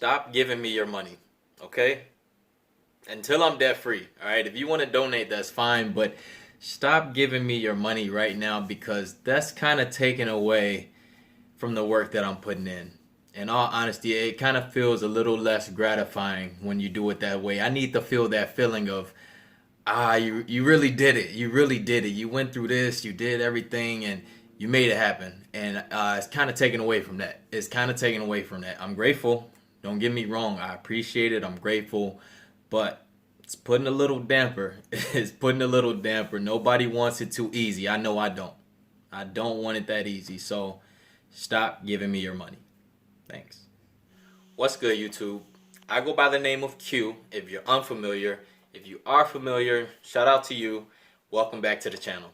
stop giving me your money, okay? Until I'm debt free, all right? If you want to donate, that's fine, but stop giving me your money right now because that's kind of taken away from the work that I'm putting in. In all honesty, it kind of feels a little less gratifying when you do it that way. I need to feel that feeling of, you really did it. You really did it. You went through this, you did everything, and you made it happen. And it's kind of taken away from that. It's kind of taken away from that. I'm grateful. Don't get me wrong. I appreciate it. I'm grateful. But it's putting a little damper. It's putting a little damper. Nobody wants it too easy. I know I don't. I don't want it that easy. So stop giving me your money. Thanks. What's good, YouTube? I go by the name of Q if you're unfamiliar. If you are familiar, shout out to you. Welcome back to the channel.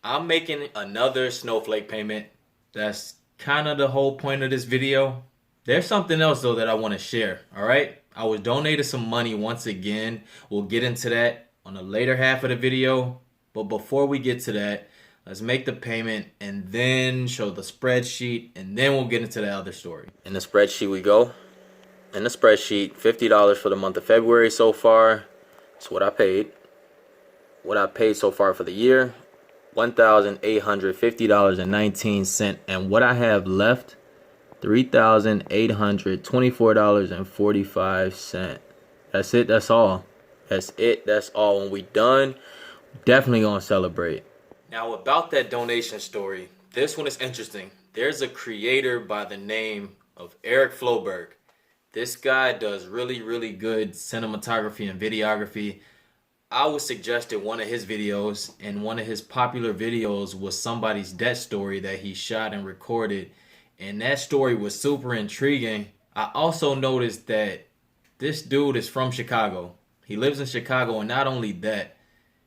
I'm making another Snowflake payment. That's kind of the whole point of this video. There's something else though that I want to share, all right? I was donated some money once again. We'll get into that on the later half of the video. But before we get to that, let's make the payment and then show the spreadsheet and then we'll get into the other story. In the spreadsheet we go. In the spreadsheet, $50 for the month of February so far. That's what I paid. What I paid so far for the year, $1,850.19. And what I have left, $3,824.45. That's it. That's all. That's it. That's all. When we done, definitely gonna celebrate. Now about that donation story, this one is interesting. There's a creator by the name of Eric Floberg. This guy does really, really good cinematography and videography. I was suggested one of his videos, and one of his popular videos was somebody's death story that he shot and recorded. And that story was super intriguing. I also noticed that this dude is from Chicago. He lives in Chicago, and not only that,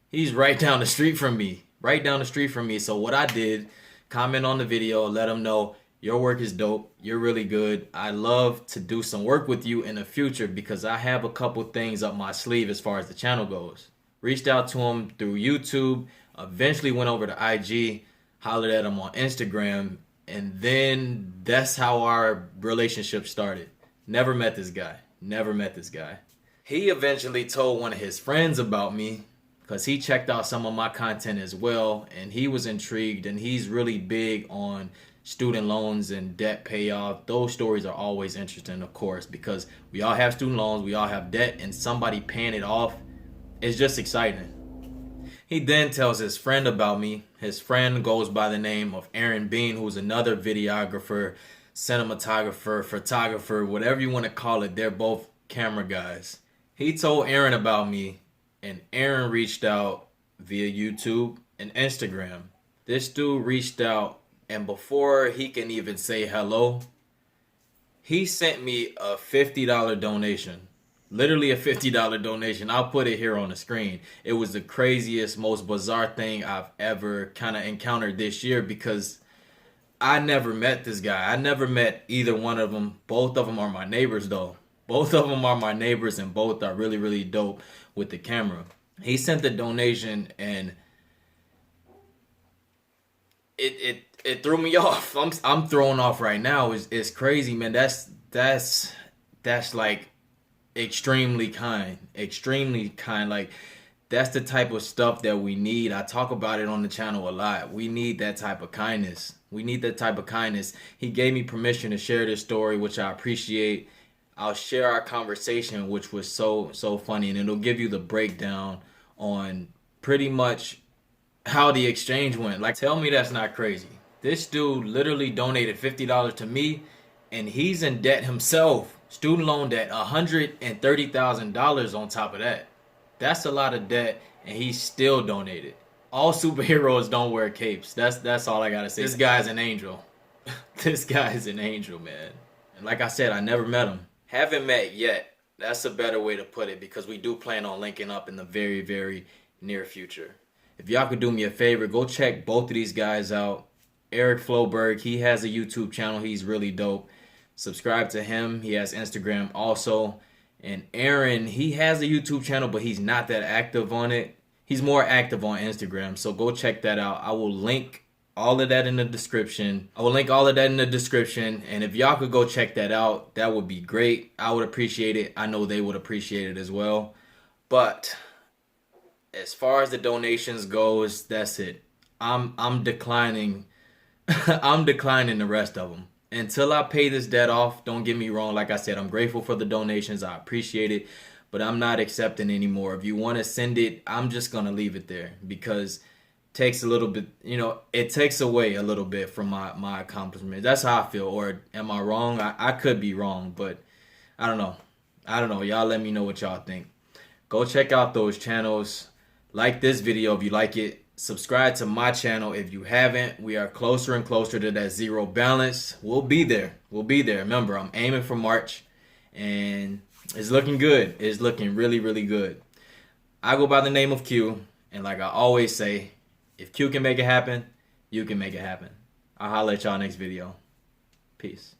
he's right down the street from me. Right down the street from me. So what I did, comment on the video, let him know, your work is dope. You're really good. I love to do some work with you in the future because I have a couple things up my sleeve as far as the channel goes. Reached out to him through YouTube, eventually went over to IG, hollered at him on Instagram, and then that's how our relationship started. Never met this guy. Never met this guy. He eventually told one of his friends about me because he checked out some of my content as well, and he was intrigued, and he's really big on student loans and debt payoff. Those stories are always interesting, of course, because we all have student loans, we all have debt, and somebody paying it off is just exciting. He then tells his friend about me. His friend goes by the name of Aaron Bean, who's another videographer, cinematographer, photographer, whatever you want to call it. They're both camera guys. He told Aaron about me, and Aaron reached out via YouTube and Instagram. This dude reached out, and before he can even say hello, he sent me a $50 donation. Literally a $50 donation. I'll put it here on the screen. It was the craziest, most bizarre thing I've ever kind of encountered this year because I never met this guy. I never met either one of them. Both of them are my neighbors though. Both of them are my neighbors and both are really, really dope with the camera. He sent the donation and it threw me off. I'm thrown off right now. It's crazy, man. That's like extremely kind. Like that's the type of stuff that we need. I talk about it on the channel a lot. We need that type of kindness. He gave me permission to share this story, which I appreciate. I'll share our conversation, which was so funny, and it'll give you the breakdown on pretty much how the exchange went. Like, tell me that's not crazy. This dude literally donated $50 to me, and he's in debt himself. Student loan debt, $130,000 on top of that. That's a lot of debt, and he still donated. All superheroes don't wear capes. That's all I gotta say. This guy's an angel. This guy is an angel, man. And like I said, I never met him. Haven't met yet. That's a better way to put it because we do plan on linking up in the very, very near future. If y'all could do me a favor, go check both of these guys out. Eric Floberg, he has a YouTube channel. He's really dope. Subscribe to him. He has Instagram also. And Aaron, he has a YouTube channel, but he's not that active on it. He's more active on Instagram. So go check that out. I will link all of that in the description. I will link all of that in the description. And if y'all could go check that out, that would be great. I would appreciate it. I know they would appreciate it as well. But as far as the donations goes, that's it. I'm declining. I'm declining the rest of them until I pay this debt off. Don't get me wrong. Like I said, I'm grateful for the donations. I appreciate it, but I'm not accepting anymore. If you want to send it, I'm just going to leave it there because takes a little bit, it takes away a little bit from my accomplishment. That's how I feel. Or am I wrong? I could be wrong, but I don't know. Y'all let me know what y'all think. Go check out those channels. Like this video if you like it. Subscribe to my channel if you haven't. We are closer and closer to that zero balance. We'll be there. Remember, I'm aiming for March, and it's looking good. It's looking really, really good. I go by the name of Q, and like I always say, if Q can make it happen, you can make it happen. I'll holler at y'all next video. Peace.